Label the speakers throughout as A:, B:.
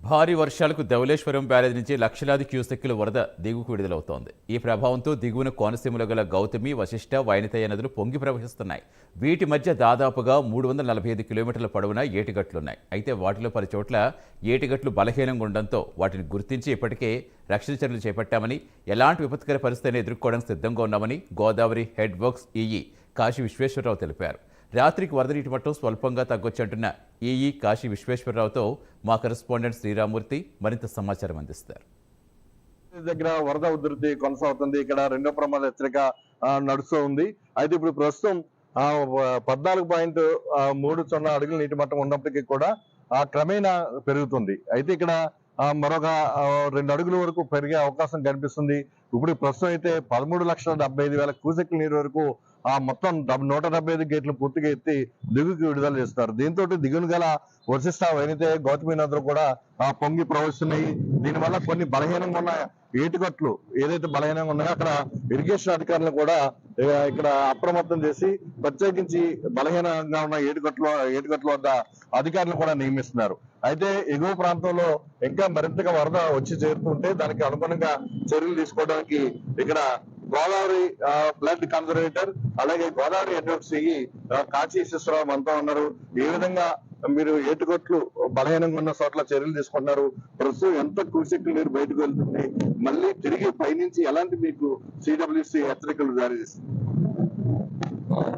A: భారీ వర్షాలకు ధవళేశ్వరం బ్యారేజ్ నుంచి లక్షలాది క్యూసెక్కుల వరద దిగువకు విడుదలవుతోంది. ఈ ప్రభావంతో దిగువన కోనసీమలో గల గౌతమి, వశిష్ట, వైనతేయ నదులు పొంగి ప్రవహిస్తున్నాయి. వీటి మధ్య దాదాపుగా 345 కిలోమీటర్ల పొడవున ఏటిగట్లున్నాయి. అయితే వాటిలో పలు చోట్ల ఏటిగట్లు బలహీనంగా ఉండడంతో వాటిని గుర్తించి ఇప్పటికే రక్షణ చర్యలు చేపట్టామని, ఎలాంటి విపత్కర పరిస్థితిని ఎదుర్కోవడానికి సిద్ధంగా ఉన్నామని Godavari head works EE Kashi Visweswararao తెలిపారు. రాత్రికి వరద నీటి మట్టం స్వల్పంగా తగ్గొచ్చంటున్న ఈఈ కాశీ విశ్వేశ్వరరావుతో మా కరెస్పాండెంట్ శ్రీరామూర్తి మరింత సమాచారం అందిస్తారు.
B: దగ్గర వరద ఉధృతి కొనసాగుతుంది. ఇక్కడ రెండో ప్రమాద హెచ్చరిక నడుస్తూ ఉంది. అయితే ఇప్పుడు ప్రస్తుతం 14.30 అడుగుల నీటి మట్టం ఉన్నప్పటికీ కూడా క్రమేణా పెరుగుతుంది. అయితే ఇక్కడ మరొక 2 అడుగుల వరకు పెరిగే అవకాశం కనిపిస్తుంది. ఇప్పుడు ప్రస్తుతం అయితే 13,75,000 క్యూసెక్ల నీరు వరకు మొత్తం 175 గేట్లు పూర్తిగా ఎత్తి దిగుకి విడుదల చేస్తారు. దీంతో దిగున గల వశిష్ట, వైనతే, గౌతమి నదులు కూడా పొంగి ప్రవహిస్తున్నాయి. దీనివల్ల కొన్ని బలహీనంగా ఉన్న ఏటిగట్లు ఏదైతే బలహీనంగా ఉన్నాయో అక్కడ ఇరిగేషన్ అధికారులు కూడా ఇక్కడ అప్రమత్తం చేసి ప్రత్యేకించి బలహీనంగా ఉన్న ఏటిగట్ల వద్ద అధికారులు కూడా నియమిస్తున్నారు. అయితే ఎగువ ప్రాంతంలో ఇంకా మరింతగా వరద వచ్చి చేరుతుంటే దానికి అనుగుణంగా చర్యలు తీసుకోవడానికి ఇక్కడ గోదావరి ఫ్లడ్ కన్జర్వేటర్ అలాగే గోదావరి ఎన్ఎఫ్సి కాశీ విశ్వేశ్వరరావు అంతా ఉన్నారు. ఏ విధంగా మీరు ఏటుగొట్లు బలహీనంగా ఉన్న చోట్ల చర్యలు తీసుకున్నారు, ప్రస్తుతం ఎంత క్యూసెక్లు నీరు బయటకు వెళ్తుంది, మళ్ళీ తిరిగి పైనుంచి ఎలాంటి మీకు సిడబ్ల్యూసి హెచ్చరికలు జారీ చేస్తుంది?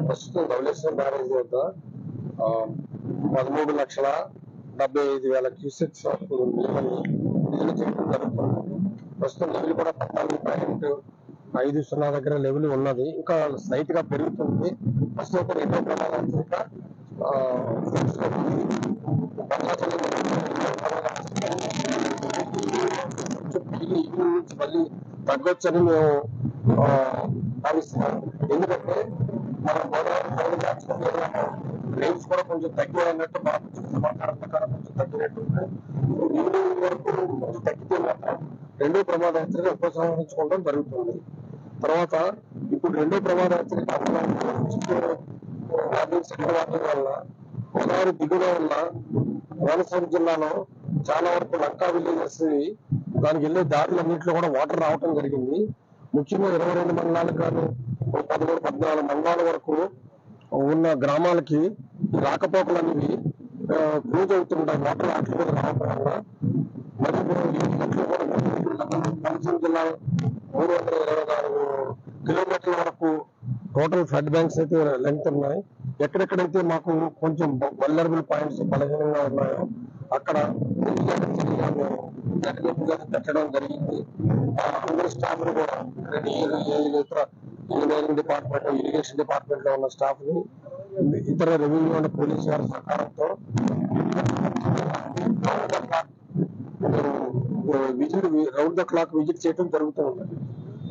C: ప్రస్తుతం ధవళేశ్వరం బ్యారేజ్ వద్ద 13,75,000 క్యూసెక్స్ నీళ్లు చేయడం జరుగుతుంది. ప్రస్తుతం లెవెల్ కూడా 14.50 దగ్గర లెవెల్ ఉన్నది. ఇంకా స్లైట్ గా పెరుగుతుంది. ప్రస్తుతం కూడా ఎన్నో ప్రమాదాలు మళ్ళీ తగ్గొచ్చని మేము భావిస్తున్నాం. ఎందుకంటే మన గోదావరి రేంజ్ కూడా కొంచెం తగ్గినట్టు సమాచారం ప్రకారం కొంచెం తగ్గినట్టు ఈవినింగ్ వరకు కొంచెం తగ్గితే మాత్రం రెండో ప్రమాద హెచ్చరిక ఉపసంహరించుకోవడం జరుగుతుంది. తర్వాత ఇప్పుడు రెండో ప్రమాద హెచ్చరిక వల్ల గోదావరి దిగువ వల్ల కోనసీమ జిల్లాలో చాలా వరకు లంకా విలేజెస్ దానికి వెళ్ళే దారులన్నింటిలో కూడా వాటర్ రావటం జరిగింది. ముఖ్యంగా 22 మండలాలకు గాను 13-14 మండలాల వరకు ఉన్న గ్రామాలకి రాకపోకలు అనేవి క్లోజ్ అవుతుంటాయి. వాటర్ ఆటలు కూడా రావడం వల్ల మరి కోనసీమ జిల్లా 324 కిలోమీటర్ల వరకు టోటల్ ఫ్లడ్ బ్యాంక్స్ అయితే లెంగ్త్ ఉన్నాయి. ఎక్కడెక్కడైతే మాకు కొంచెం వల్నరబుల్ పాయింట్స్ బలహీనంగా ఉన్నాయో అక్కడ పెట్టడం జరిగింది. అందరి స్టాఫ్ ను కూడా ఇంజనీరింగ్ డిపార్ట్మెంట్, ఇరిగేషన్ డిపార్ట్మెంట్ లో ఉన్న స్టాఫ్ ని ఇతర రెవెన్యూ అండ్ పోలీసు వారి సహకారంతో రౌండ్ ద క్లాక్ విజిట్ చేయడం జరుగుతూ ఉన్నది.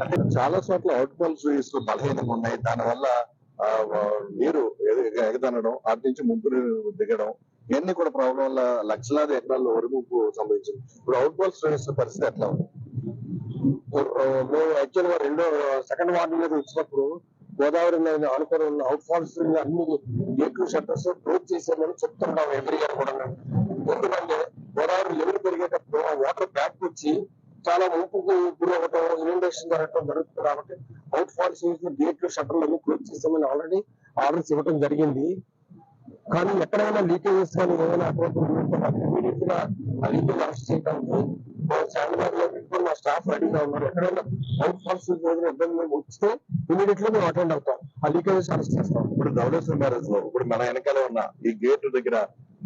B: అంటే చాలా చోట్ల అవుట్ ఫాల్స్ బలహీనంగా ఉన్నాయి. దానివల్ల నీరు ఎగదనడం, అటు నుంచి ముంపు దిగడం, ఇవన్నీ కూడా ప్రాబ్లం వల్ల లక్షలాది ఎకరాల్లో వరి ముంపు సంభవించింది. ఇప్పుడు అవుట్ ఫాల్స్ పరిస్థితి ఎట్లా ఉంది?
C: మేము యాక్చువల్ గా సెకండ్ వార్డు మీద వచ్చినప్పుడు గోదావరి అనుకుని ఉన్న అవుట్ ఫాల్స్ అన్ని గేట్లు షట్టర్స్ క్లోజ్ చేసామని చెప్తున్నాం ఎవ్రీ ఇయర్ కూడా. ఎందుకంటే గోదావరి లెవెల్ పెరిగేటప్పుడు వాటర్ బ్యాక్ వచ్చి చాలా ముంపుకు గురవటం, ఇన్యూండేషన్ జరగడం జరుగుతుంది. కాబట్టి అవుట్ ఫాల్స్ గేట్లు షట్టర్లు అన్ని క్లోజ్ చేసామని ఆల్రెడీ ఆర్డర్స్ ఇవ్వడం జరిగింది. కానీ ఎక్కడైనా లీకేజెస్ కానీ ఏమైనా ఇమీడియట్ గా ఆ లీకేజ్ అరెస్ట్ చేయడానికి మా స్టాఫ్ రెడీగా ఉన్నారు. ఎక్కడైనా అవుట్ ఫాల్స్ ఇబ్బంది వస్తే ఇమీడియట్ గా మేము అటెండ్ అవుతాం, ఆ లీకేజెస్ అరెస్ట్ చేస్తాం.
B: ఇప్పుడు ధవళేశ్వరం బ్యారేజ్ లో ఇప్పుడు మన వెనకాల ఉన్న ఈ గేట్ దగ్గర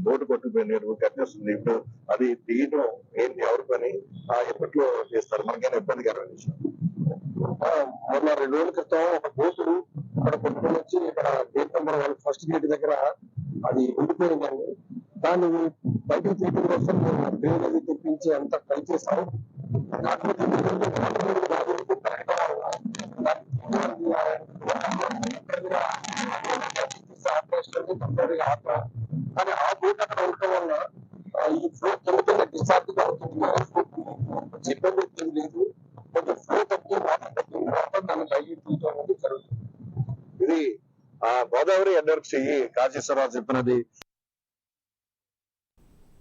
B: బోటు కొట్టుకుపోయి నీరు కట్టేస్తుంది. ఇప్పుడు అది తీయడం ఏంటి, ఎవరి పని, ఎప్పట్లో చేస్తారు? మనకైనా ఇబ్బందికరమైన విషయం.
C: మొన్న 2 రోజుల క్రితం ఒక బోటు ఇక్కడ కొట్టుకొని వచ్చి ఇక్కడ గేట్ నెంబర్ 1 ఫస్ట్ గేట్ దగ్గర అది ఉండిపోయిందండి. దాన్ని బయటకు తీయడం కోసం మేము డ్రైన్ అది తెప్పించి అంతా ట్రై చేసాం. కాకపోతే కానీ ఆ బోట్ అక్కడ ఉండటం వల్ల ఈ ఫ్లో కింద డిశ్చార్జ్ అవుతుంది. ఇబ్బంది లేదు, కొంచెం ఫ్లో తగ్గి వాటర్ తగ్గిన తర్వాత దాన్ని బయట తీయడం అనేది జరుగుతుంది.
B: ఇది గోదావరి ఎన్ఎఫ్సి కాశీశ్వరరావు చెప్పినది.